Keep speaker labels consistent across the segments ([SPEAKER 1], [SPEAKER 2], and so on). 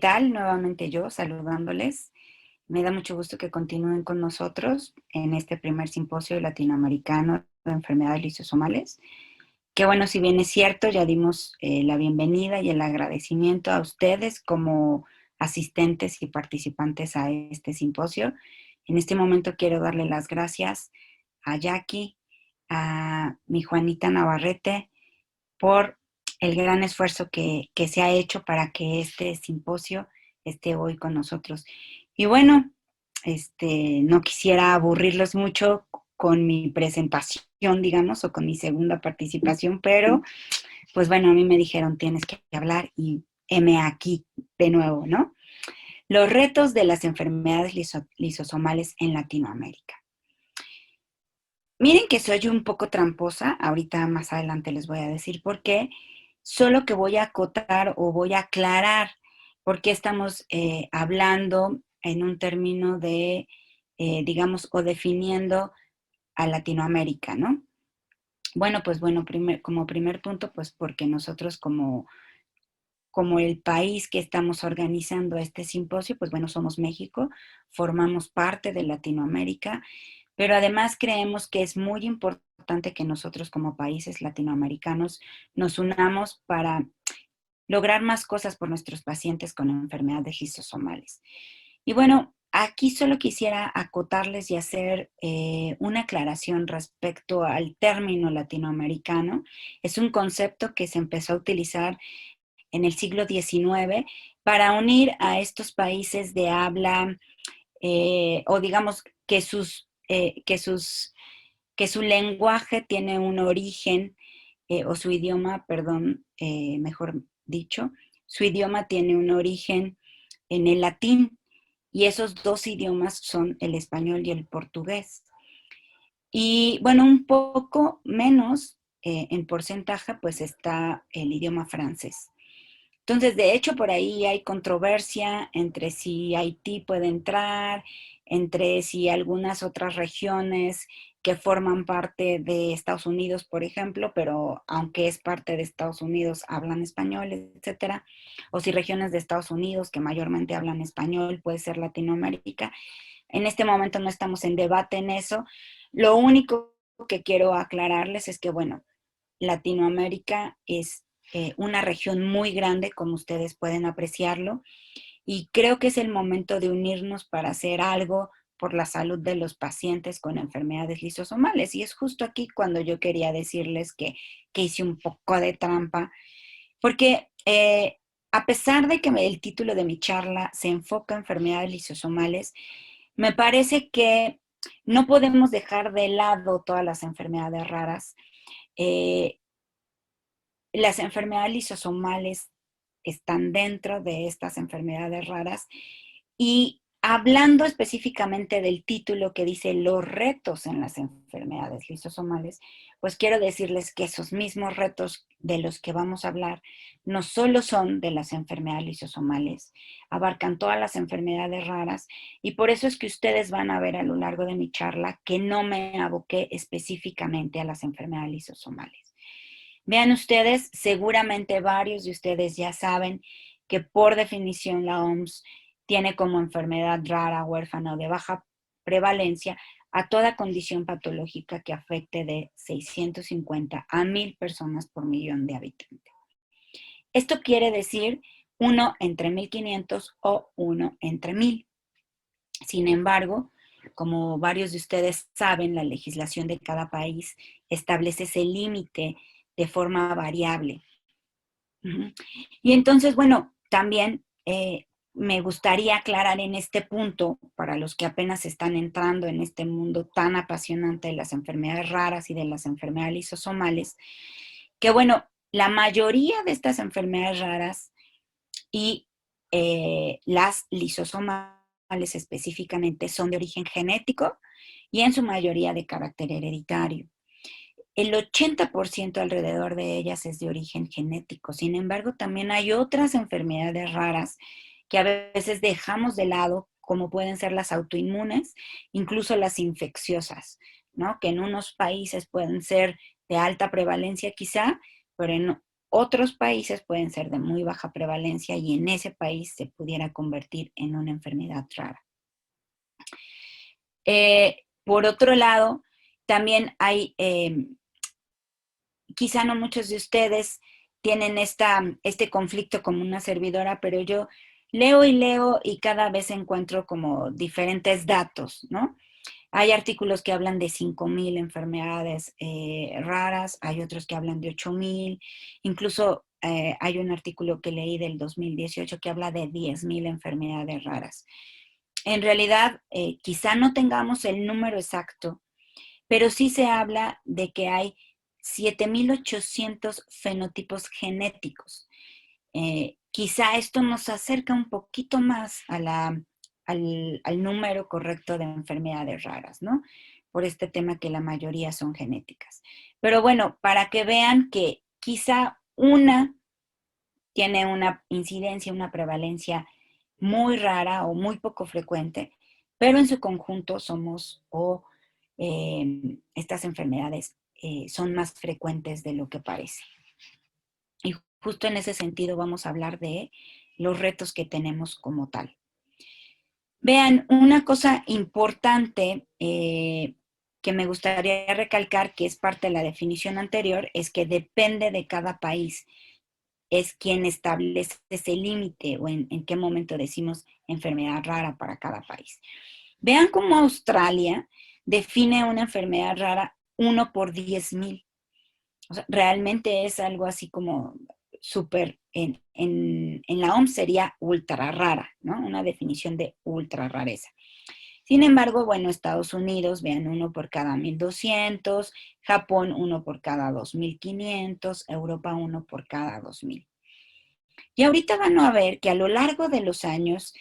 [SPEAKER 1] tal? Nuevamente yo saludándoles. Me da mucho gusto que continúen con nosotros en este primer simposio latinoamericano de enfermedades lisosomales. Que bueno, si bien es cierto, ya dimos la bienvenida y el agradecimiento a ustedes como asistentes y participantes a este simposio. En este momento quiero darle las gracias a Jackie, a mi Juanita Navarrete, por el gran esfuerzo que se ha hecho para que este simposio esté hoy con nosotros. Y bueno, no quisiera aburrirlos mucho con mi presentación, digamos, o con mi segunda participación, pero pues bueno, a mí me dijeron tienes que hablar y heme aquí de nuevo, ¿no? Los retos de las enfermedades lisosomales en Latinoamérica. Miren que soy un poco tramposa, ahorita más adelante les voy a decir por qué, solo que voy a acotar o voy a aclarar por qué estamos hablando en un término de, digamos, o definiendo a Latinoamérica, ¿no? Bueno, pues bueno, como primer punto, pues porque nosotros como el país que estamos organizando este simposio, pues bueno, somos México, formamos parte de Latinoamérica, pero además creemos que es muy importante que nosotros como países latinoamericanos nos unamos para lograr más cosas por nuestros pacientes con enfermedades lisosomales. Y bueno, aquí solo quisiera acotarles y hacer una aclaración respecto al término latinoamericano. Es un concepto que se empezó a utilizar en el siglo XIX para unir a estos países de habla o digamos que su lenguaje tiene un origen, o su idioma, perdón, mejor dicho, su idioma tiene un origen en el latín, y esos dos idiomas son el español y el portugués. Y bueno, un poco menos en porcentaje, pues está el idioma francés. Entonces, de hecho, por ahí hay controversia entre si Haití puede entrar, entre si algunas otras regiones que forman parte de Estados Unidos, por ejemplo, pero aunque es parte de Estados Unidos, hablan español, etcétera, o si regiones de Estados Unidos que mayormente hablan español, puede ser Latinoamérica. En este momento no estamos en debate en eso. Lo único que quiero aclararles es que, bueno, Latinoamérica es una región muy grande, como ustedes pueden apreciarlo, y creo que es el momento de unirnos para hacer algo por la salud de los pacientes con enfermedades lisosomales. Y es justo aquí cuando yo quería decirles que hice un poco de trampa, porque a pesar de que el título de mi charla se enfoca en enfermedades lisosomales, me parece que no podemos dejar de lado todas las enfermedades raras. Eh, las enfermedades lisosomales están dentro de estas enfermedades raras. Y hablando específicamente del título que dice los retos en las enfermedades lisosomales, pues quiero decirles que esos mismos retos de los que vamos a hablar no solo son de las enfermedades lisosomales, abarcan todas las enfermedades raras, y por eso es que ustedes van a ver a lo largo de mi charla que no me aboqué específicamente a las enfermedades lisosomales. Vean ustedes, seguramente varios de ustedes ya saben que por definición la OMS tiene como enfermedad rara, huérfana o de baja prevalencia a toda condición patológica que afecte de 650 a 1000 personas por millón de habitantes. Esto quiere decir 1 entre 1500 o 1 entre 1000. Sin embargo, como varios de ustedes saben, la legislación de cada país establece ese límite de forma variable. Uh-huh. Y entonces, bueno, también me gustaría aclarar en este punto, para los que apenas están entrando en este mundo tan apasionante de las enfermedades raras y de las enfermedades lisosomales, que bueno, la mayoría de estas enfermedades raras y las lisosomales específicamente son de origen genético y en su mayoría de carácter hereditario. El 80% alrededor de ellas es de origen genético. Sin embargo, también hay otras enfermedades raras que a veces dejamos de lado, como pueden ser las autoinmunes, incluso las infecciosas, ¿no? Que en unos países pueden ser de alta prevalencia quizá, pero otros países pueden ser de muy baja prevalencia y en ese país se pudiera convertir en una enfermedad rara. Por otro lado, también hay, quizá no muchos de ustedes tienen este conflicto como una servidora, pero yo leo y leo y cada vez encuentro como diferentes datos, ¿no? Hay artículos que hablan de 5,000 enfermedades raras, hay otros que hablan de 8,000, incluso hay un artículo que leí del 2018 que habla de 10,000 enfermedades raras. En realidad, quizá no tengamos el número exacto, pero sí se habla de que hay 7,800 fenotipos genéticos. Quizá esto nos acerca un poquito más al número correcto de enfermedades raras, ¿no? Por este tema que la mayoría son genéticas. Pero bueno, para que vean que quizá una tiene una incidencia, una prevalencia muy rara o muy poco frecuente, pero en su conjunto somos estas enfermedades son más frecuentes de lo que parece. Y justo en ese sentido vamos a hablar de los retos que tenemos como tal. Vean, una cosa importante que me gustaría recalcar, que es parte de la definición anterior, es que depende de cada país. Es quien establece ese límite o en qué momento decimos enfermedad rara para cada país. Vean cómo Australia define una enfermedad rara 1 por 10,000. O sea, realmente es algo así como súper, en la OMS sería ultra rara, ¿no? Una definición de ultra rareza. Sin embargo, bueno, Estados Unidos, vean, 1 por cada 1,200, Japón 1 por cada 2,500, Europa 1 por cada 2,000. Y ahorita van a ver que a lo largo de los años,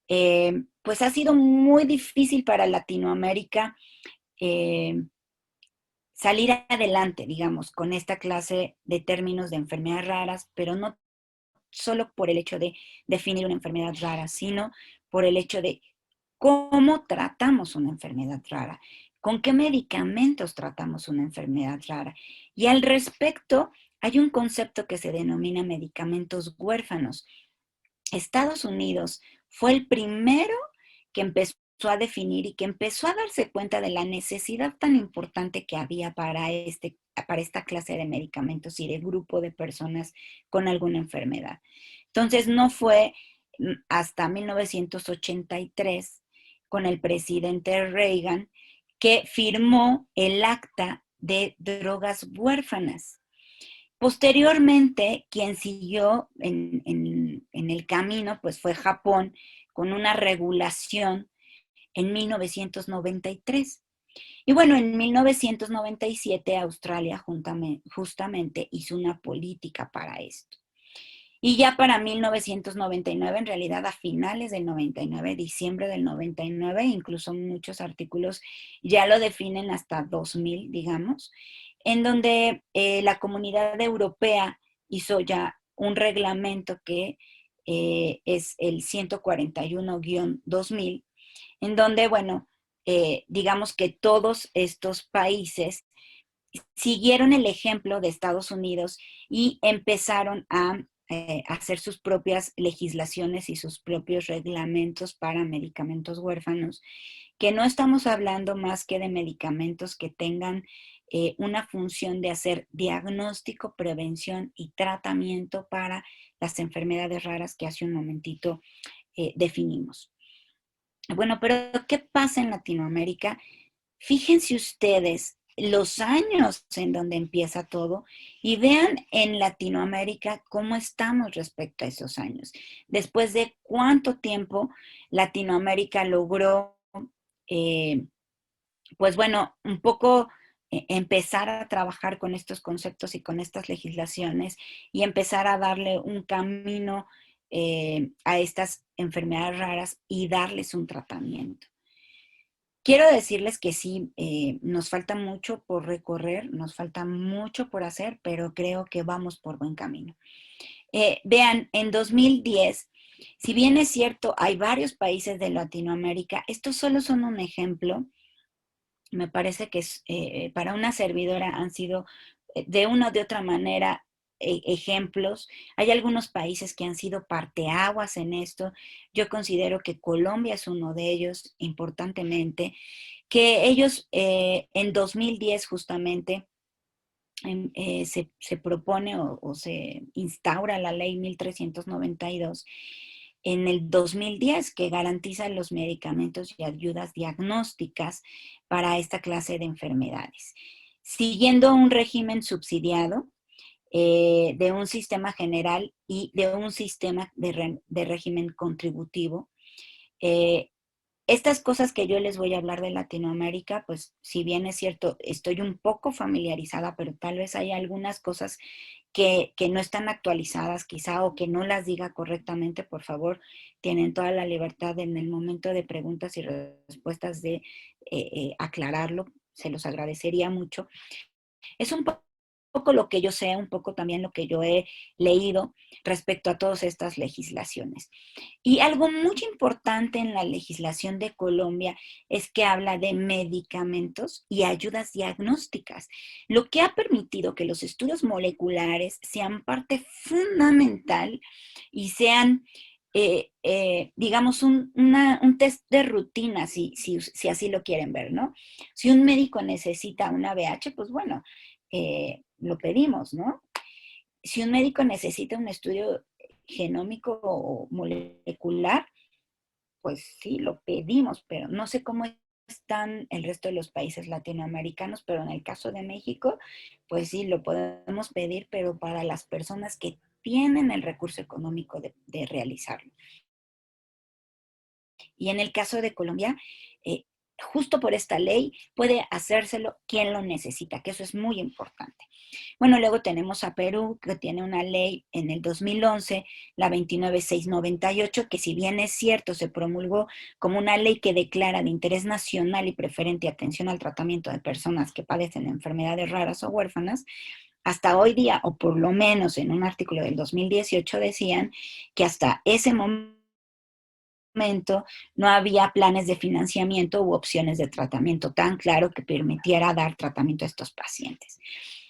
[SPEAKER 1] pues ha sido muy difícil para Latinoamérica eh, salir adelante, digamos, con esta clase de términos de enfermedades raras, pero no solo por el hecho de definir una enfermedad rara, sino por el hecho de cómo tratamos una enfermedad rara, con qué medicamentos tratamos una enfermedad rara. Y al respecto, hay un concepto que se denomina medicamentos huérfanos. Estados Unidos fue el primero que empezó a definir y que empezó a darse cuenta de la necesidad tan importante que había para esta clase de medicamentos y de grupo de personas con alguna enfermedad. Entonces no fue hasta 1983 con el presidente Reagan que firmó el Acta de Drogas Huérfanas. Posteriormente, quien siguió en el camino, pues fue Japón, con una regulación en 1993. Y bueno, en 1997 Australia justamente hizo una política para esto. Y ya para 1999, en realidad a finales del 99, diciembre del 99, incluso muchos artículos ya lo definen hasta 2000, digamos, en donde la comunidad europea hizo ya un reglamento que es el 141-2000, en donde, bueno, digamos que todos estos países siguieron el ejemplo de Estados Unidos y empezaron a hacer sus propias legislaciones y sus propios reglamentos para medicamentos huérfanos, que no estamos hablando más que de medicamentos que tengan una función de hacer diagnóstico, prevención y tratamiento para las enfermedades raras que hace un momentito definimos. Bueno, pero ¿qué pasa en Latinoamérica? Fíjense ustedes los años en donde empieza todo y vean en Latinoamérica cómo estamos respecto a esos años. Después de cuánto tiempo Latinoamérica logró, eh, pues bueno, un poco empezar a trabajar con estos conceptos y con estas legislaciones y empezar a darle un camino a estas enfermedades raras y darles un tratamiento. Quiero decirles que sí, nos falta mucho por recorrer, nos falta mucho por hacer, pero creo que vamos por buen camino. Vean, en 2010, si bien es cierto, hay varios países de Latinoamérica, estos solo son un ejemplo. Me parece que para una servidora han sido de una o de otra manera ejemplos. Hay algunos países que han sido parteaguas en esto. Yo considero que Colombia es uno de ellos, importantemente, que ellos en 2010 justamente se propone o se instaura la ley 1392 en el 2010 que garantiza los medicamentos y ayudas diagnósticas para esta clase de enfermedades, siguiendo un régimen subsidiado de un sistema general y de un sistema de régimen contributivo. Eh, estas cosas que yo les voy a hablar de Latinoamérica, pues si bien es cierto, estoy un poco familiarizada, pero tal vez hay algunas cosas que no están actualizadas quizá o que no las diga correctamente. Por favor, tienen toda la libertad en el momento de preguntas y respuestas de aclararlo. Se los agradecería mucho. Es un poco lo que yo sé, un poco también lo que yo he leído respecto a todas estas legislaciones. Y algo muy importante en la legislación de Colombia es que habla de medicamentos y ayudas diagnósticas, lo que ha permitido que los estudios moleculares sean parte fundamental y sean, digamos, un test de rutina, si así lo quieren ver, ¿no? Si un médico necesita una VH, pues bueno, lo pedimos, ¿no? Si un médico necesita un estudio genómico o molecular, pues sí, lo pedimos, pero no sé cómo están el resto de los países latinoamericanos, pero en el caso de México, pues sí, lo podemos pedir, pero para las personas que tienen el recurso económico de realizarlo. Y en el caso de Colombia, eh, justo por esta ley, puede hacérselo quien lo necesita, que eso es muy importante. Bueno, luego tenemos a Perú, que tiene una ley en el 2011, la 29698, que si bien es cierto, se promulgó como una ley que declara de interés nacional y preferente atención al tratamiento de personas que padecen enfermedades raras o huérfanas. Hasta hoy día, o por lo menos en un artículo del 2018, decían que hasta ese momento no había planes de financiamiento u opciones de tratamiento tan claro que permitiera dar tratamiento a estos pacientes.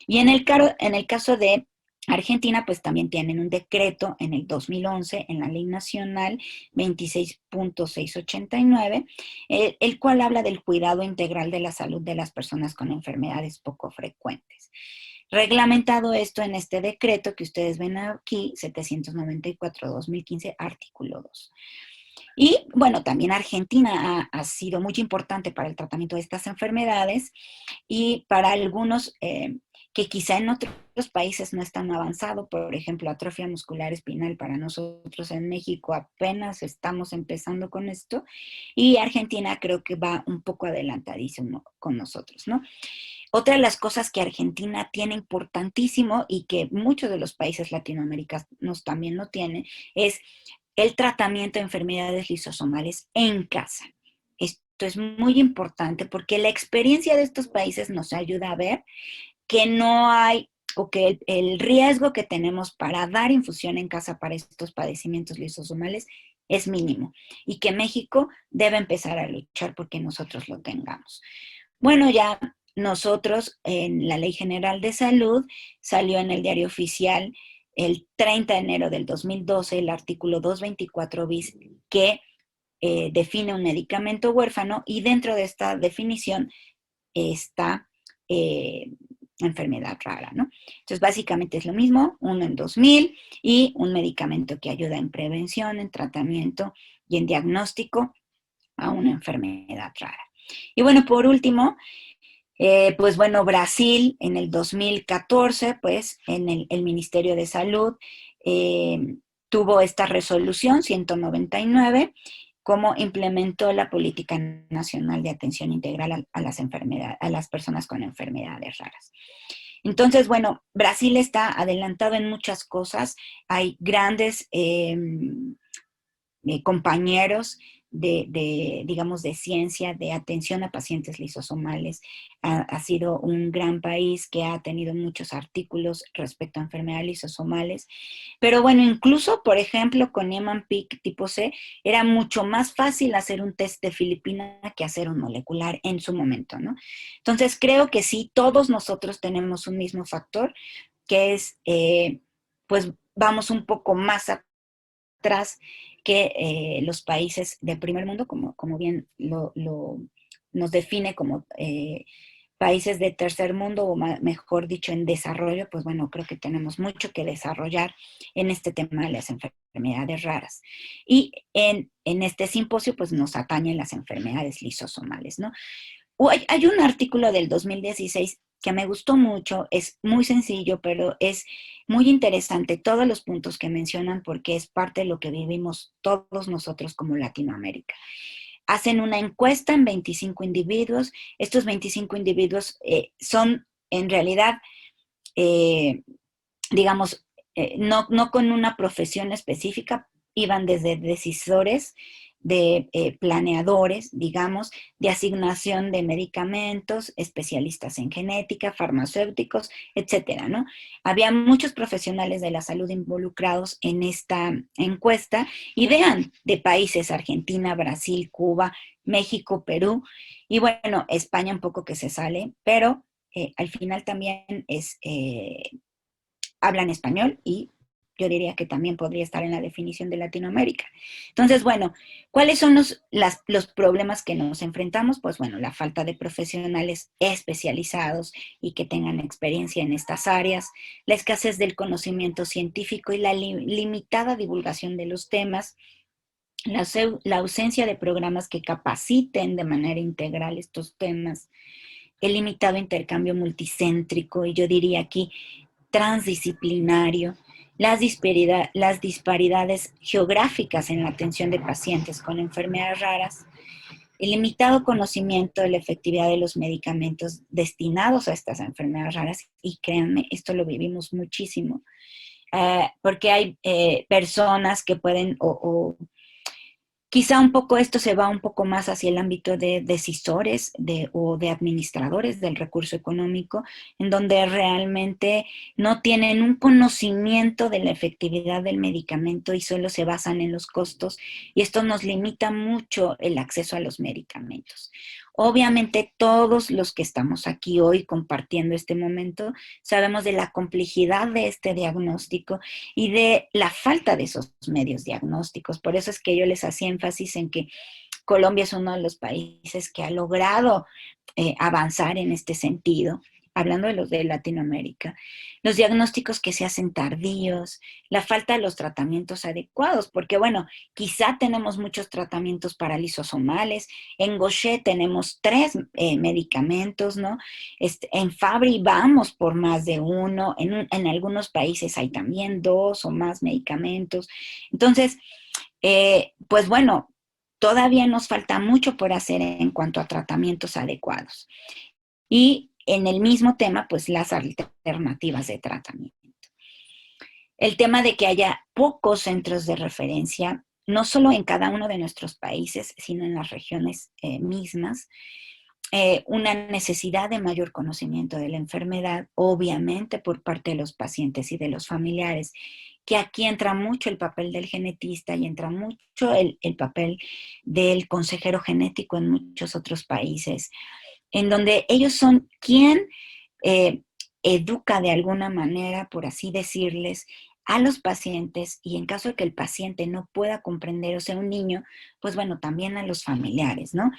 [SPEAKER 1] Y en el caso de Argentina, pues también tienen un decreto en el 2011 en la Ley Nacional 26.689, el cual habla del cuidado integral de la salud de las personas con enfermedades poco frecuentes. Reglamentado esto en este decreto que ustedes ven aquí, 794-2015, artículo 2. Y bueno, también Argentina ha sido muy importante para el tratamiento de estas enfermedades y para algunos que quizá en otros países no es tan avanzado, por ejemplo, atrofia muscular espinal, para nosotros en México apenas estamos empezando con esto, y Argentina creo que va un poco adelantadísimo con nosotros, ¿no? Otra de las cosas que Argentina tiene importantísimo y que muchos de los países latinoamericanos también lo tienen es el tratamiento de enfermedades lisosomales en casa. Esto es muy importante porque la experiencia de estos países nos ayuda a ver que no hay o que el riesgo que tenemos para dar infusión en casa para estos padecimientos lisosomales es mínimo y que México debe empezar a luchar porque nosotros lo tengamos. Bueno, ya nosotros en la Ley General de Salud salió en el Diario Oficial el 30 de enero del 2012 el artículo 224 bis que define un medicamento huérfano y dentro de esta definición está enfermedad rara, ¿no? Entonces, básicamente es lo mismo, uno en 2000 y un medicamento que ayuda en prevención, en tratamiento y en diagnóstico a una enfermedad rara. Y bueno, por último, pues bueno, Brasil en el 2014, pues en el Ministerio de Salud tuvo esta resolución 199, cómo implementó la Política Nacional de Atención Integral a las enfermedades, a las personas con enfermedades raras. Entonces, bueno, Brasil está adelantado en muchas cosas. Hay grandes compañeros digamos, de ciencia, de atención a pacientes lisosomales. Ha sido un gran país que ha tenido muchos artículos respecto a enfermedades lisosomales. Pero bueno, incluso, por ejemplo, con Niemann-Pick tipo C, era mucho más fácil hacer un test de Filipina que hacer un molecular en su momento, ¿no? Entonces, creo que sí, todos nosotros tenemos un mismo factor, que es, pues vamos un poco más atrás que los países del primer mundo, como bien nos define como países de tercer mundo, o mejor dicho, en desarrollo. Pues bueno, creo que tenemos mucho que desarrollar en este tema de las enfermedades raras. Y en este simposio, pues nos atañen las enfermedades lisosomales, ¿no? Hay un artículo del 2016 que me gustó mucho, es muy sencillo, pero es muy interesante todos los puntos que mencionan, porque es parte de lo que vivimos todos nosotros como Latinoamérica. Hacen una encuesta en 25 individuos. Estos 25 individuos son en realidad, eh, digamos, no con una profesión específica, iban desde decisores, de planeadores, digamos, de asignación de medicamentos, especialistas en genética, farmacéuticos, etcétera, ¿no? Había muchos profesionales de la salud involucrados en esta encuesta, y vean, de países: Argentina, Brasil, Cuba, México, Perú, y bueno, España un poco que se sale, pero al final también hablan español, y yo diría que también podría estar en la definición de Latinoamérica. Entonces, bueno, ¿cuáles son los problemas que nos enfrentamos? Pues bueno, la falta de profesionales especializados y que tengan experiencia en estas áreas, la escasez del conocimiento científico y la limitada divulgación de los temas, la ausencia de programas que capaciten de manera integral estos temas, el limitado intercambio multicéntrico, y yo diría aquí transdisciplinario, las disparidades geográficas en la atención de pacientes con enfermedades raras, el limitado conocimiento de la efectividad de los medicamentos destinados a estas enfermedades raras. Y créanme, esto lo vivimos muchísimo, porque hay personas que pueden, o quizá un poco esto se va un poco más hacia el ámbito de decisores o de administradores del recurso económico, en donde realmente no tienen un conocimiento de la efectividad del medicamento y solo se basan en los costos, y esto nos limita mucho el acceso a los medicamentos. Obviamente todos los que estamos aquí hoy compartiendo este momento sabemos de la complejidad de este diagnóstico y de la falta de esos medios diagnósticos. Por eso es que yo les hacía énfasis en que Colombia es uno de los países que ha logrado avanzar en este sentido, hablando de los de Latinoamérica. Los diagnósticos que se hacen tardíos, la falta de los tratamientos adecuados, porque bueno, quizá tenemos muchos tratamientos para lisosomales, en Gaucher tenemos 3 medicamentos, ¿no? En Fabry vamos por más de uno, en algunos países hay también 2 o más medicamentos. Entonces, pues bueno, todavía nos falta mucho por hacer en cuanto a tratamientos adecuados. Y en el mismo tema, pues las alternativas de tratamiento. El tema de que haya pocos centros de referencia, no solo en cada uno de nuestros países, sino en las regiones mismas. Una necesidad de mayor conocimiento de la enfermedad, obviamente por parte de los pacientes y de los familiares, que aquí entra mucho el papel del genetista y entra mucho el papel del consejero genético en muchos otros países, en donde ellos son quien eh, educa de alguna manera, por así decirles, a los pacientes, y en caso de que el paciente no pueda comprender, o sea, un niño, pues bueno, también a los familiares, ¿no?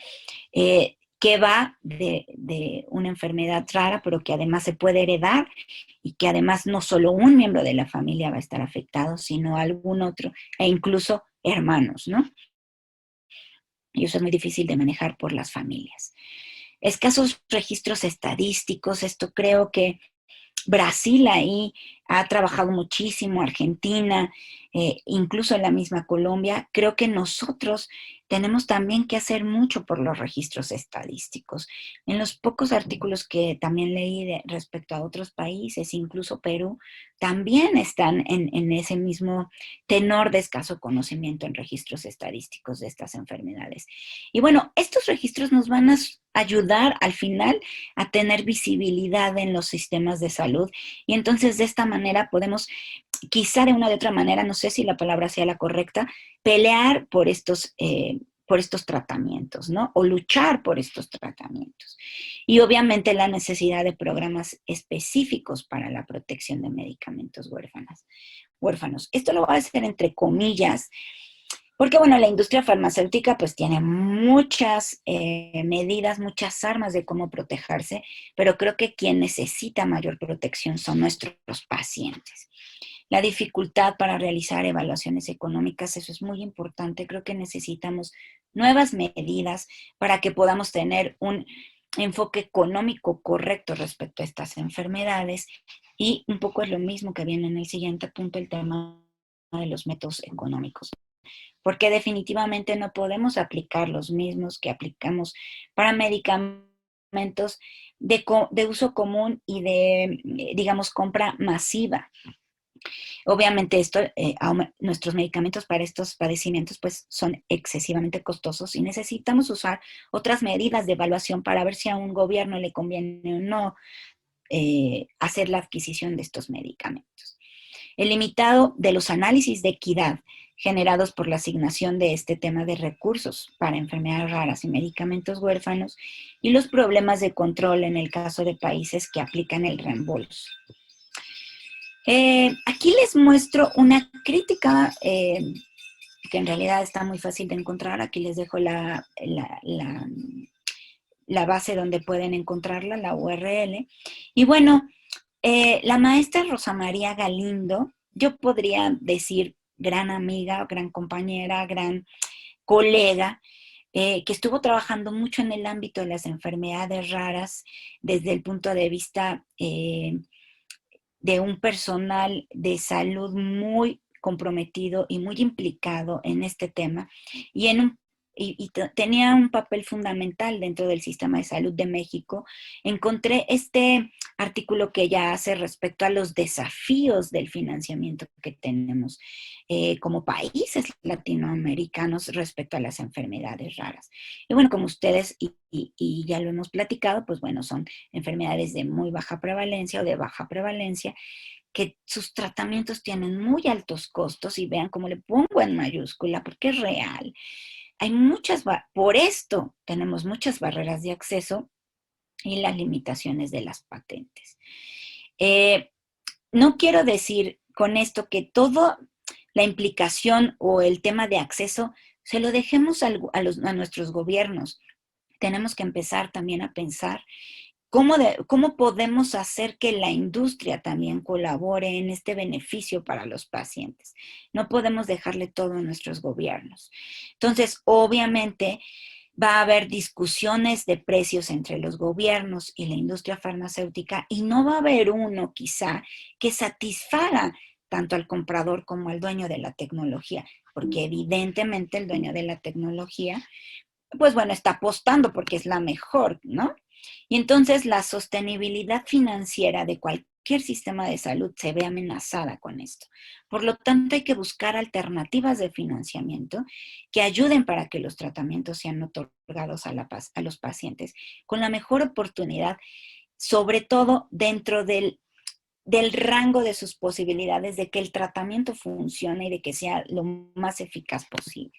[SPEAKER 1] Que va de una enfermedad rara, pero que además se puede heredar, y que además no solo un miembro de la familia va a estar afectado, sino algún otro, e incluso hermanos, ¿no? Y eso es muy difícil de manejar por las familias. Escasos registros estadísticos, esto creo que Brasil ahí ha trabajado muchísimo, Argentina, incluso en la misma Colombia. Creo que nosotros tenemos también que hacer mucho por los registros estadísticos. En los pocos artículos que también leí respecto a otros países, incluso Perú, también están en ese mismo tenor de escaso conocimiento en registros estadísticos de estas enfermedades. Y bueno, estos registros nos van a ayudar al final a tener visibilidad en los sistemas de salud, y entonces de esta manera podemos, quizá de una de otra manera, no sé si la palabra sea la correcta, pelear por estos por estos tratamientos, ¿no? O luchar por estos tratamientos. Y obviamente la necesidad de programas específicos para la protección de medicamentos huérfanos. Esto lo voy a hacer entre comillas, porque bueno, la industria farmacéutica pues tiene muchas medidas, muchas armas de cómo protegerse, pero creo que quien necesita mayor protección son nuestros pacientes. La dificultad para realizar evaluaciones económicas, eso es muy importante. Creo que necesitamos nuevas medidas para que podamos tener un enfoque económico correcto respecto a estas enfermedades. Y un poco es lo mismo que viene en el siguiente punto, el tema de los métodos económicos. Porque definitivamente no podemos aplicar los mismos que aplicamos para medicamentos de uso común y de, digamos, compra masiva. Obviamente nuestros medicamentos para estos padecimientos pues son excesivamente costosos y necesitamos usar otras medidas de evaluación para ver si a un gobierno le conviene o no hacer la adquisición de estos medicamentos. El limitado de los análisis de equidad generados por la asignación de este tema de recursos para enfermedades raras y medicamentos huérfanos y los problemas de control en el caso de países que aplican el reembolso. Aquí les muestro una crítica que en realidad está muy fácil de encontrar. Aquí les dejo la base donde pueden encontrarla, la URL. Y bueno, la maestra Rosa María Galindo, yo podría decir gran amiga, gran compañera, gran colega, que estuvo trabajando mucho en el ámbito de las enfermedades raras desde el punto de vista de un personal de salud muy comprometido y muy implicado en este tema y tenía un papel fundamental dentro del sistema de salud de México. Encontré este artículo que ella hace respecto a los desafíos del financiamiento que tenemos como países latinoamericanos respecto a las enfermedades raras. Y bueno, como ustedes y ya lo hemos platicado, pues bueno, son enfermedades de muy baja prevalencia o de baja prevalencia, que sus tratamientos tienen muy altos costos y vean cómo le pongo en mayúscula porque es real. Hay por esto tenemos muchas barreras de acceso y las limitaciones de las patentes. No quiero decir con esto que toda la implicación o el tema de acceso se lo dejemos a nuestros gobiernos. Tenemos que empezar también a pensar ¿cómo podemos hacer que la industria también colabore en este beneficio para los pacientes? No podemos dejarle todo a nuestros gobiernos. Entonces, obviamente, va a haber discusiones de precios entre los gobiernos y la industria farmacéutica y no va a haber uno, quizá, que satisfaga tanto al comprador como al dueño de la tecnología, porque evidentemente el dueño de la tecnología, pues bueno, está apostando porque es la mejor, ¿no? Y entonces la sostenibilidad financiera de cualquier sistema de salud se ve amenazada con esto. Por lo tanto, hay que buscar alternativas de financiamiento que ayuden para que los tratamientos sean otorgados a los pacientes con la mejor oportunidad, sobre todo dentro del rango de sus posibilidades de que el tratamiento funcione y de que sea lo más eficaz posible.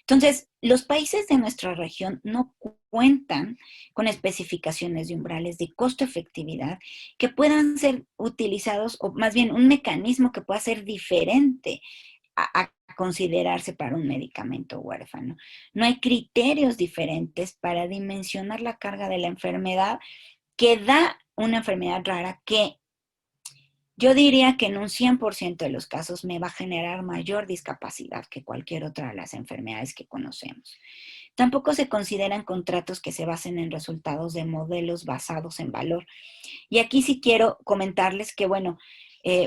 [SPEAKER 1] Entonces, los países de nuestra región no cuentan con especificaciones de umbrales de costo-efectividad que puedan ser utilizados, o más bien un mecanismo que pueda ser diferente a considerarse para un medicamento huérfano. No hay criterios diferentes para dimensionar la carga de la enfermedad que da una enfermedad rara que yo diría que en un 100% de los casos me va a generar mayor discapacidad que cualquier otra de las enfermedades que conocemos. Tampoco se consideran contratos que se basen en resultados de modelos basados en valor. Y aquí sí quiero comentarles que, bueno,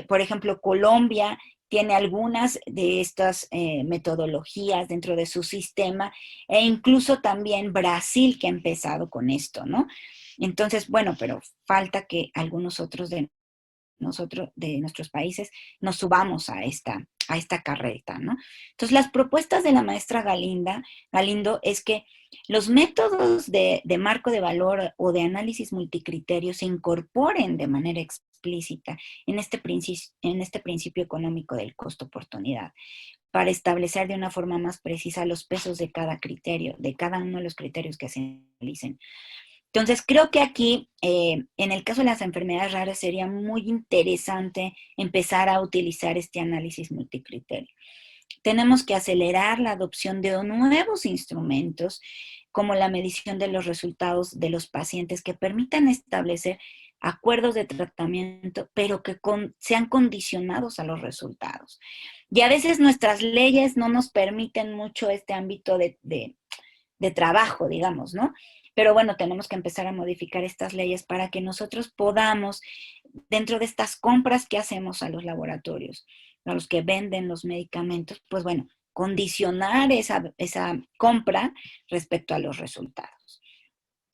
[SPEAKER 1] por ejemplo, Colombia tiene algunas de estas metodologías dentro de su sistema e incluso también Brasil que ha empezado con esto, ¿no? Entonces, bueno, pero falta que algunos otros de nuestros países, nos subamos a esta carreta, ¿no? Entonces, las propuestas de la maestra Galindo es que los métodos de marco de valor o de análisis multicriterio se incorporen de manera explícita en este principio económico del costo-oportunidad, para establecer de una forma más precisa los pesos de cada criterio, de cada uno de los criterios que se analicen. Entonces, creo que aquí, en el caso de las enfermedades raras, sería muy interesante empezar a utilizar este análisis multicriterio. Tenemos que acelerar la adopción de nuevos instrumentos, como la medición de los resultados de los pacientes, que permitan establecer acuerdos de tratamiento, pero que sean condicionados a los resultados. Y a veces nuestras leyes no nos permiten mucho este ámbito de trabajo, digamos, ¿no? Pero bueno, tenemos que empezar a modificar estas leyes para que nosotros podamos, dentro de estas compras que hacemos a los laboratorios, a los que venden los medicamentos, pues bueno, condicionar esa compra respecto a los resultados.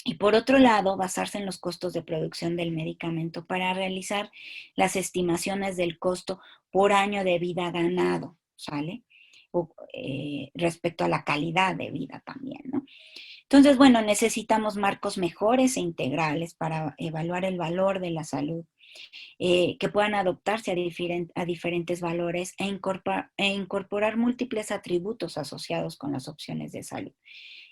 [SPEAKER 1] Y por otro lado, basarse en los costos de producción del medicamento para realizar las estimaciones del costo por año de vida ganado, ¿sale? Respecto a la calidad de vida también, ¿no? Entonces, bueno, necesitamos marcos mejores e integrales para evaluar el valor de la salud, que puedan adoptarse a diferentes valores e incorporar múltiples atributos asociados con las opciones de salud.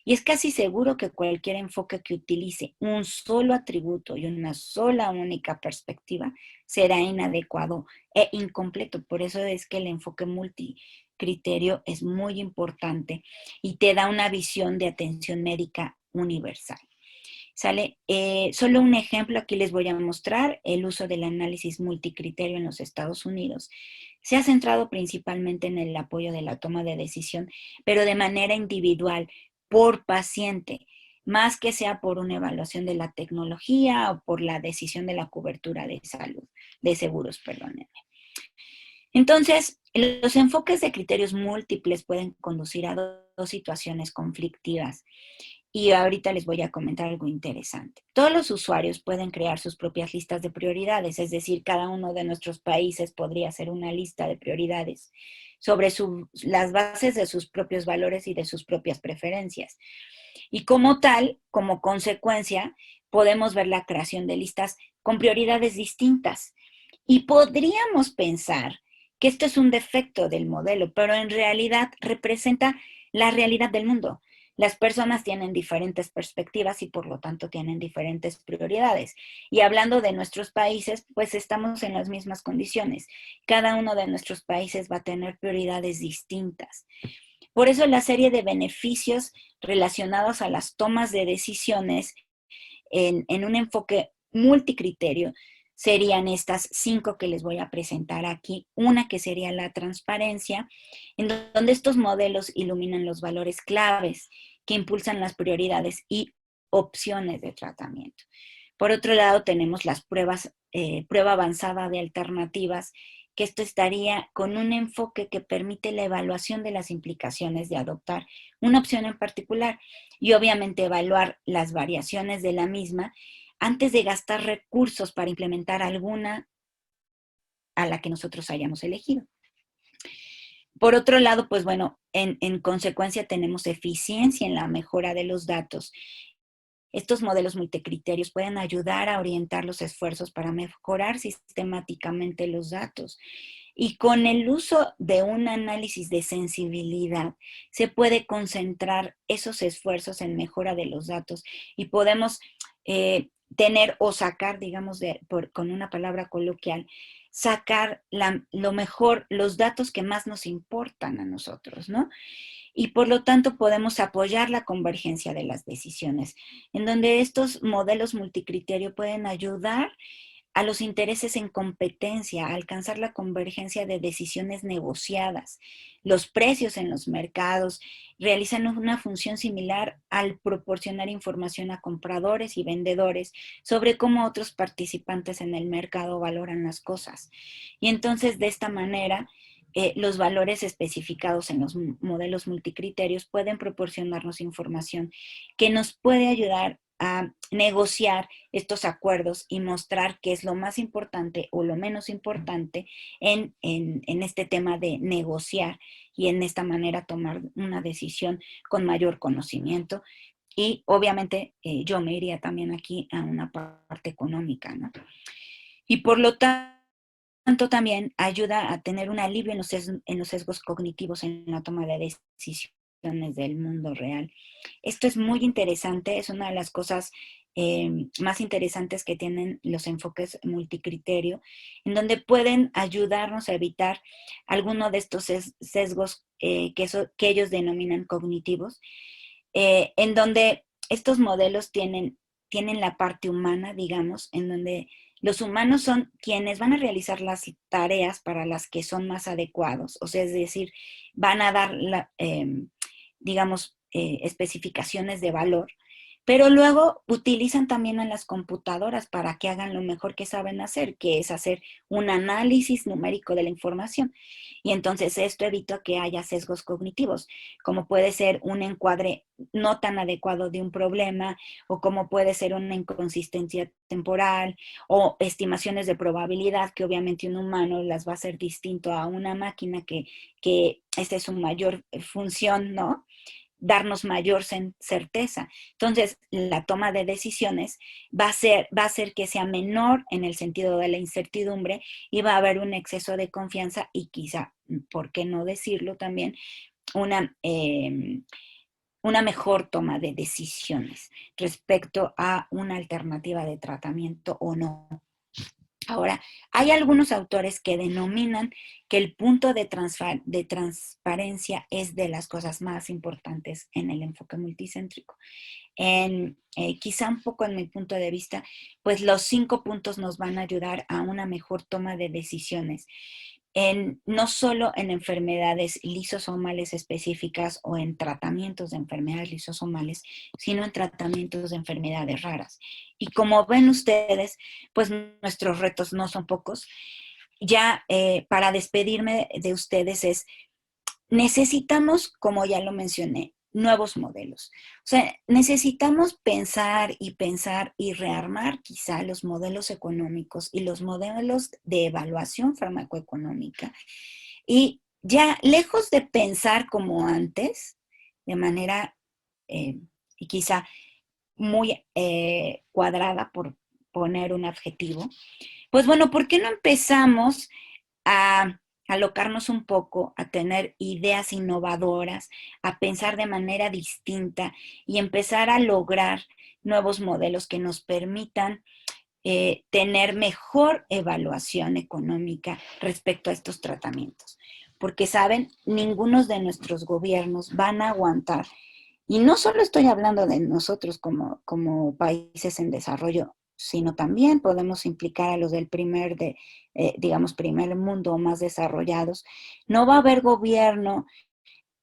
[SPEAKER 1] Y es casi seguro que cualquier enfoque que utilice un solo atributo y una sola única perspectiva será inadecuado e incompleto. Por eso es que el enfoque multicriterio es muy importante y te da una visión de atención médica universal. ¿Sale? Solo un ejemplo aquí les voy a mostrar, el uso del análisis multicriterio en los Estados Unidos. Se ha centrado principalmente en el apoyo de la toma de decisión, pero de manera individual, por paciente, más que sea por una evaluación de la tecnología o por la decisión de la cobertura de salud, de seguros, perdónenme. Entonces, los enfoques de criterios múltiples pueden conducir a dos situaciones conflictivas. Y ahorita les voy a comentar algo interesante. Todos los usuarios pueden crear sus propias listas de prioridades, es decir, cada uno de nuestros países podría hacer una lista de prioridades sobre las bases de sus propios valores y de sus propias preferencias. Y como tal, como consecuencia, podemos ver la creación de listas con prioridades distintas. Y podríamos pensar que esto es un defecto del modelo, pero en realidad representa la realidad del mundo. Las personas tienen diferentes perspectivas y por lo tanto tienen diferentes prioridades. Y hablando de nuestros países, pues estamos en las mismas condiciones. Cada uno de nuestros países va a tener prioridades distintas. Por eso la serie de beneficios relacionados a las tomas de decisiones en un enfoque multicriterio serían estas 5 que les voy a presentar aquí. Una que sería la transparencia, en donde estos modelos iluminan los valores claves que impulsan las prioridades y opciones de tratamiento. Por otro lado, tenemos las prueba avanzada de alternativas, que esto estaría con un enfoque que permite la evaluación de las implicaciones de adoptar una opción en particular y obviamente evaluar las variaciones de la misma antes de gastar recursos para implementar alguna a la que nosotros hayamos elegido. Por otro lado, pues bueno, en consecuencia tenemos eficiencia en la mejora de los datos. Estos modelos multicriterios pueden ayudar a orientar los esfuerzos para mejorar sistemáticamente los datos. Y con el uso de un análisis de sensibilidad, se puede concentrar esos esfuerzos en mejora de los datos y podemos tener o sacar, digamos, con una palabra coloquial, sacar lo mejor, los datos que más nos importan a nosotros, ¿no? Y por lo tanto podemos apoyar la convergencia de las decisiones, en donde estos modelos multicriterio pueden ayudar a los intereses en competencia, a alcanzar la convergencia de decisiones negociadas. Los precios en los mercados realizan una función similar al proporcionar información a compradores y vendedores sobre cómo otros participantes en el mercado valoran las cosas. Y entonces, de esta manera, los valores especificados en los modelos multicriterios pueden proporcionarnos información que nos puede ayudar a negociar estos acuerdos y mostrar qué es lo más importante o lo menos importante en este tema de negociar y en esta manera tomar una decisión con mayor conocimiento. Y obviamente yo me iría también aquí a una parte económica, ¿no? Y por lo tanto, tanto también ayuda a tener un alivio en los sesgos cognitivos en la toma de decisiones del mundo real. Esto es muy interesante, es una de las cosas más interesantes que tienen los enfoques multicriterio, en donde pueden ayudarnos a evitar alguno de estos sesgos que ellos denominan cognitivos, en donde estos modelos tienen la parte humana, digamos, en donde los humanos son quienes van a realizar las tareas para las que son más adecuados, o sea, es decir, van a dar, digamos, especificaciones de valor, pero luego utilizan también a las computadoras para que hagan lo mejor que saben hacer, que es hacer un análisis numérico de la información. Y entonces esto evita que haya sesgos cognitivos, como puede ser un encuadre no tan adecuado de un problema, o como puede ser una inconsistencia temporal, o estimaciones de probabilidad, que obviamente un humano las va a hacer distinto a una máquina que esta es su mayor función, ¿no? Darnos mayor certeza. Entonces, la toma de decisiones va a hacer que sea menor en el sentido de la incertidumbre, y va a haber un exceso de confianza y quizá, ¿por qué no decirlo también? Una, eh, una mejor toma de decisiones respecto a una alternativa de tratamiento o no. Ahora, hay algunos autores que denominan que el punto de transparencia es de las cosas más importantes en el enfoque multicéntrico. Quizá un poco en mi punto de vista, pues los 5 puntos nos van a ayudar a una mejor toma de decisiones, no solo en enfermedades lisosomales específicas o en tratamientos de enfermedades lisosomales, sino en tratamientos de enfermedades raras. Y como ven ustedes, pues nuestros retos no son pocos. Ya para despedirme de ustedes necesitamos, como ya lo mencioné, nuevos modelos. O sea, necesitamos pensar y rearmar quizá los modelos económicos y los modelos de evaluación farmacoeconómica. Y ya lejos de pensar como antes, de manera y quizá muy cuadrada, por poner un adjetivo, pues bueno, ¿por qué no empezamos a alocarnos un poco, a tener ideas innovadoras, a pensar de manera distinta y empezar a lograr nuevos modelos que nos permitan tener mejor evaluación económica respecto a estos tratamientos? Porque, saben, ninguno de nuestros gobiernos van a aguantar. Y no solo estoy hablando de nosotros como países en desarrollo, sino también podemos implicar a los del digamos, primer mundo o más desarrollados. No va a haber gobierno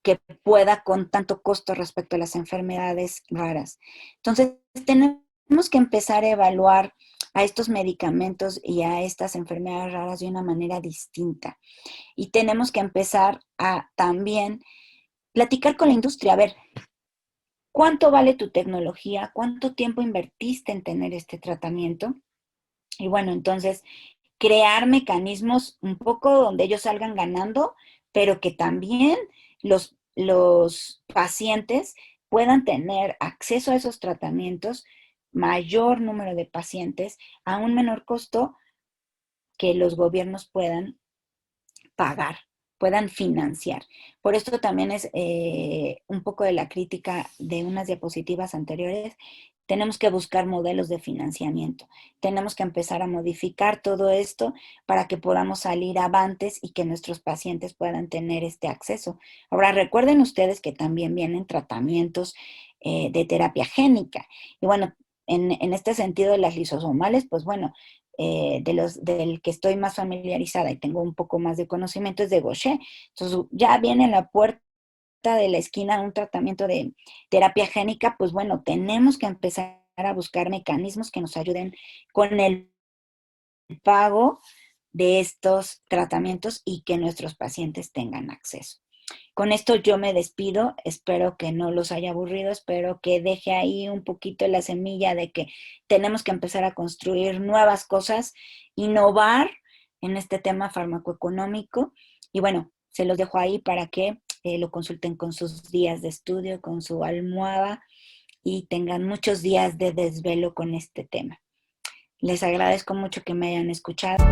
[SPEAKER 1] que pueda con tanto costo respecto a las enfermedades raras. Entonces, tenemos que empezar a evaluar a estos medicamentos y a estas enfermedades raras de una manera distinta. Y tenemos que empezar a también platicar con la industria. A ver, ¿cuánto vale tu tecnología? ¿Cuánto tiempo invertiste en tener este tratamiento? Y bueno, entonces, crear mecanismos un poco donde ellos salgan ganando, pero que también los pacientes puedan tener acceso a esos tratamientos, mayor número de pacientes, a un menor costo que los gobiernos puedan pagar, puedan financiar. Por esto también es un poco de la crítica de unas diapositivas anteriores. Tenemos que buscar modelos de financiamiento. Tenemos que empezar a modificar todo esto para que podamos salir avantes y que nuestros pacientes puedan tener este acceso. Ahora, recuerden ustedes que también vienen tratamientos de terapia génica. Y bueno, en este sentido de las lisosomales, pues bueno, del que estoy más familiarizada y tengo un poco más de conocimiento es de Gaucher. Entonces, ya viene en la puerta de la esquina un tratamiento de terapia génica, pues bueno, tenemos que empezar a buscar mecanismos que nos ayuden con el pago de estos tratamientos y que nuestros pacientes tengan acceso. Con esto yo me despido, espero que no los haya aburrido, espero que deje ahí un poquito la semilla de que tenemos que empezar a construir nuevas cosas, innovar en este tema farmacoeconómico. Y bueno, se los dejo ahí para que lo consulten con sus días de estudio, con su almohada, y tengan muchos días de desvelo con este tema. Les agradezco mucho que me hayan escuchado.